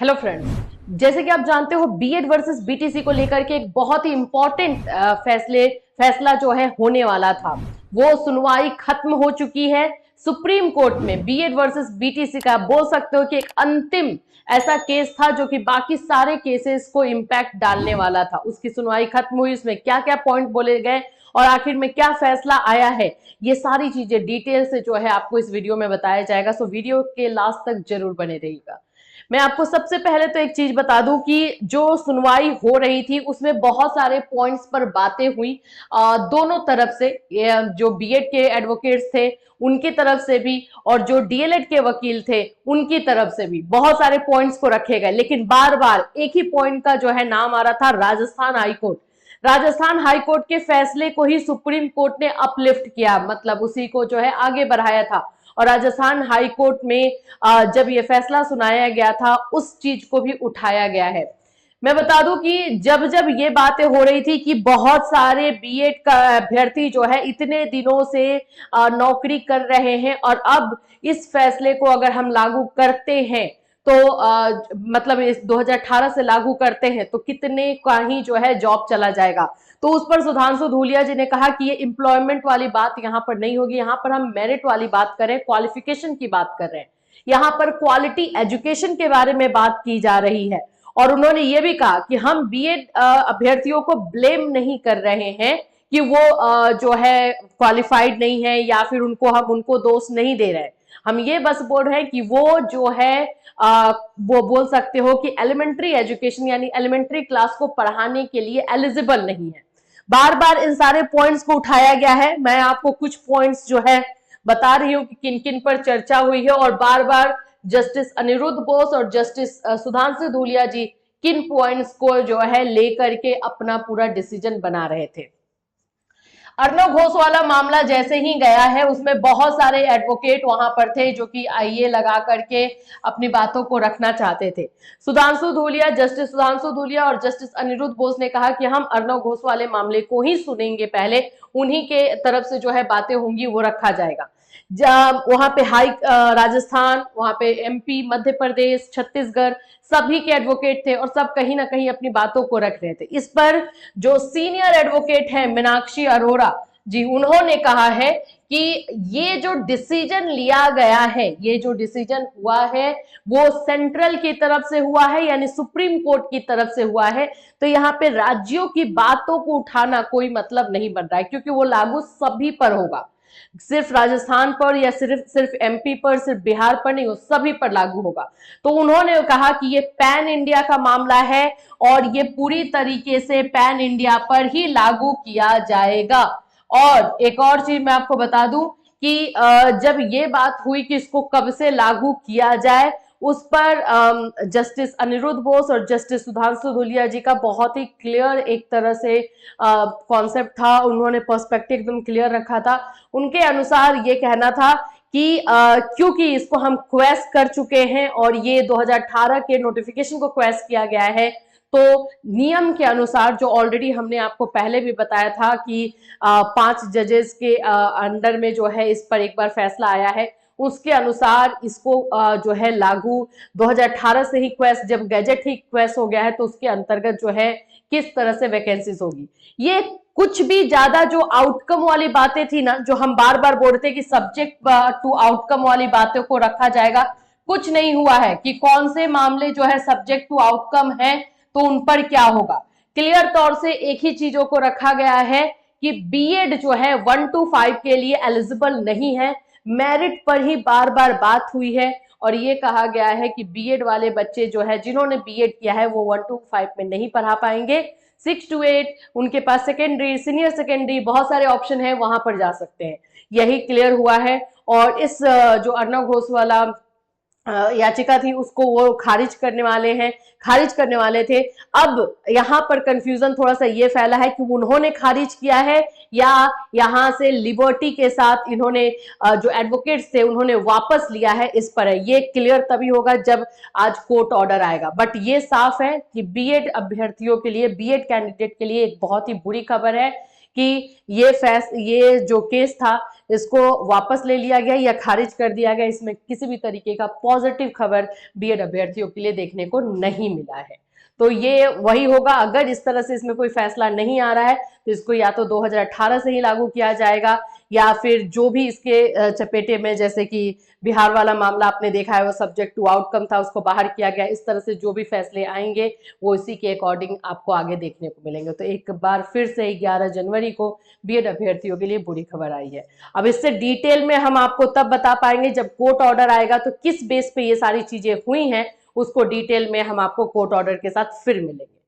Hello friends, जैसे कि आप जानते हो बीएड वर्सेस बीटीसी को लेकर के एक बहुत ही इंपॉर्टेंट फैसला जो है होने वाला था, वो सुनवाई खत्म हो चुकी है सुप्रीम कोर्ट में। बीएड वर्सेस बीटीसी का बोल सकते हो कि एक अंतिम ऐसा केस था जो कि बाकी सारे केसेस को इंपैक्ट डालने वाला था। उसकी सुनवाई खत्म हुई, उसमें क्या क्या पॉइंट बोले गए और आखिर में क्या फैसला आया है, ये सारी चीजें डिटेल से जो है आपको इस वीडियो में बताया जाएगा। सो वीडियो के लास्ट तक जरूर बने रहिएगा। मैं आपको सबसे पहले तो एक चीज बता दूं कि जो सुनवाई हो रही थी उसमें बहुत सारे पॉइंट्स पर बातें हुई, दोनों तरफ से, जो बीएड के एडवोकेट्स थे उनकी तरफ से भी और जो डीएलएड के वकील थे उनकी तरफ से भी बहुत सारे पॉइंट्स को रखे गए, लेकिन बार बार एक ही पॉइंट का जो है नाम आ रहा था, राजस्थान हाईकोर्ट। राजस्थान हाईकोर्ट के फैसले को ही सुप्रीम कोर्ट ने अपलिफ्ट किया, मतलब उसी को जो है आगे बढ़ाया था। और राजस्थान हाई कोर्ट में जब ये फैसला सुनाया गया था उस चीज को भी उठाया गया है। मैं बता दूं कि जब जब ये बातें हो रही थी कि बहुत सारे बीएड का अभ्यर्थी जो है इतने दिनों से नौकरी कर रहे हैं और अब इस फैसले को अगर हम लागू करते हैं तो मतलब इस 2018 से लागू करते हैं तो कितने का ही जो है जॉब चला जाएगा। तो उस पर सुधांशु धूलिया जी ने कहा कि ये एम्प्लॉयमेंट वाली बात यहाँ पर नहीं होगी, यहाँ पर हम मेरिट वाली बात कर रहे हैं, क्वालिफिकेशन की बात कर रहे हैं, यहाँ पर क्वालिटी एजुकेशन के बारे में बात की जा रही है। और उन्होंने ये भी कहा कि हम बीएड अभ्यर्थियों को ब्लेम नहीं कर रहे हैं कि वो जो है क्वालिफाइड नहीं है या फिर हम उनको दोष नहीं दे रहे हैं। हम ये बस बोल रहे हैं कि वो जो है वो बोल सकते हो कि एलिमेंट्री एजुकेशन यानी एलिमेंट्री क्लास को पढ़ाने के लिए एलिजिबल नहीं है। बार बार इन सारे पॉइंट्स को उठाया गया है। मैं आपको कुछ पॉइंट्स जो है बता रही हूं कि किन किन पर चर्चा हुई है और बार बार जस्टिस अनिरुद्ध बोस और जस्टिस सुधांशु धूलिया जी किन पॉइंट्स को जो है लेकर के अपना पूरा डिसीजन बना रहे थे। अर्नब घोष वाला मामला जैसे ही गया है उसमें बहुत सारे एडवोकेट वहां पर थे जो कि आईए लगा करके अपनी बातों को रखना चाहते थे। जस्टिस सुधांशु धूलिया और जस्टिस अनिरुद्ध बोस ने कहा कि हम अर्नब घोष वाले मामले को ही सुनेंगे, पहले उन्हीं के तरफ से जो है बातें होंगी वो रखा जाएगा। वहां पे राजस्थान, वहां पे एमपी, मध्य प्रदेश, छत्तीसगढ़ सभी के एडवोकेट थे और सब कहीं ना कहीं अपनी बातों को रख रहे थे। इस पर जो सीनियर एडवोकेट है मीनाक्षी अरोड़ा जी, उन्होंने कहा है कि ये जो डिसीजन लिया गया है, ये जो डिसीजन हुआ है वो सेंट्रल की तरफ से हुआ है यानी सुप्रीम कोर्ट की तरफ से हुआ है। तो यहाँ पे राज्यों की बातों को उठाना कोई मतलब नहीं बन रहा है क्योंकि वो लागू सभी पर होगा, सिर्फ राजस्थान पर या सिर्फ एमपी पर, सिर्फ बिहार पर नहीं, वो सभी पर लागू होगा। तो उन्होंने कहा कि ये पैन इंडिया का मामला है और ये पूरी तरीके से पैन इंडिया पर ही लागू किया जाएगा। और एक और चीज मैं आपको बता दूं कि जब ये बात हुई कि इसको कब से लागू किया जाए, उस पर जस्टिस अनिरुद्ध बोस और जस्टिस सुधांशु धूलिया जी का बहुत ही क्लियर एक तरह से कॉन्सेप्ट था, उन्होंने पर्सपेक्टिव एकदम क्लियर रखा था। उनके अनुसार ये कहना था कि क्योंकि इसको हम क्वेश्चन कर चुके हैं और ये 2018 के नोटिफिकेशन को क्वेश्चन किया गया है, तो नियम के अनुसार जो ऑलरेडी हमने आपको पहले भी बताया था कि 5 जजेस के अंडर में जो है इस पर एक बार फैसला आया है, उसके अनुसार इसको जो है लागू 2018 से ही क्वेश्चन, जब गैजेट ही क्वेश्चन हो गया है तो उसके अंतर्गत जो है किस तरह से वैकेंसीज होगी। ये कुछ भी ज्यादा जो आउटकम वाली बातें थी ना, जो हम बार बार बोल रहे थे कि सब्जेक्ट टू आउटकम वाली बातों को रखा जाएगा, कुछ नहीं हुआ है कि कौन से मामले जो है सब्जेक्ट टू आउटकम है तो उन पर क्या होगा। क्लियर तौर से एक ही चीजों को रखा गया है कि बीएड जो है 1 to 5 के लिए एलिजिबल नहीं है, मेरिट पर ही बार बार बात हुई है और ये कहा गया है कि बीएड वाले बच्चे जो है जिन्होंने बीएड किया है वो 1 to 5 में नहीं पढ़ा पाएंगे, 6 to 8 उनके पास सेकेंडरी, सीनियर सेकेंडरी बहुत सारे ऑप्शन है, वहां पर जा सकते हैं। यही क्लियर हुआ है और इस जो अर्नब घोष वाला याचिका थी उसको वो खारिज करने वाले थे। अब यहाँ पर कंफ्यूजन थोड़ा सा ये फैला है कि उन्होंने खारिज किया है या यहाँ से लिबर्टी के साथ इन्होंने जो एडवोकेट्स थे उन्होंने वापस लिया है, इस पर है। ये क्लियर तभी होगा जब आज कोर्ट ऑर्डर आएगा। बट ये साफ है कि बीएड अभ्यर्थियों के लिए, बीएड कैंडिडेट के लिए एक बहुत ही बुरी खबर है कि ये जो केस था इसको वापस ले लिया गया या खारिज कर दिया गया। इसमें किसी भी तरीके का पॉजिटिव खबर बीएड अभ्यर्थियों के लिए देखने को नहीं मिला है। तो ये वही होगा, अगर इस तरह से इसमें कोई फैसला नहीं आ रहा है तो इसको या तो 2018 से ही लागू किया जाएगा, या फिर जो भी इसके चपेटे में, जैसे कि बिहार वाला मामला आपने देखा है, वो सब्जेक्ट टू आउटकम था, उसको बाहर किया गया। इस तरह से जो भी फैसले आएंगे वो इसी के अकॉर्डिंग आपको आगे देखने को मिलेंगे। तो एक बार फिर से 11 जनवरी को बीएड अभ्यर्थियों के लिए बुरी खबर आई है। अब इससे डिटेल में हम आपको तब बता पाएंगे जब कोर्ट ऑर्डर आएगा, तो किस बेस पे ये सारी चीजें हुई हैं उसको डिटेल में हम आपको कोर्ट ऑर्डर के साथ फिर मिलेंगे।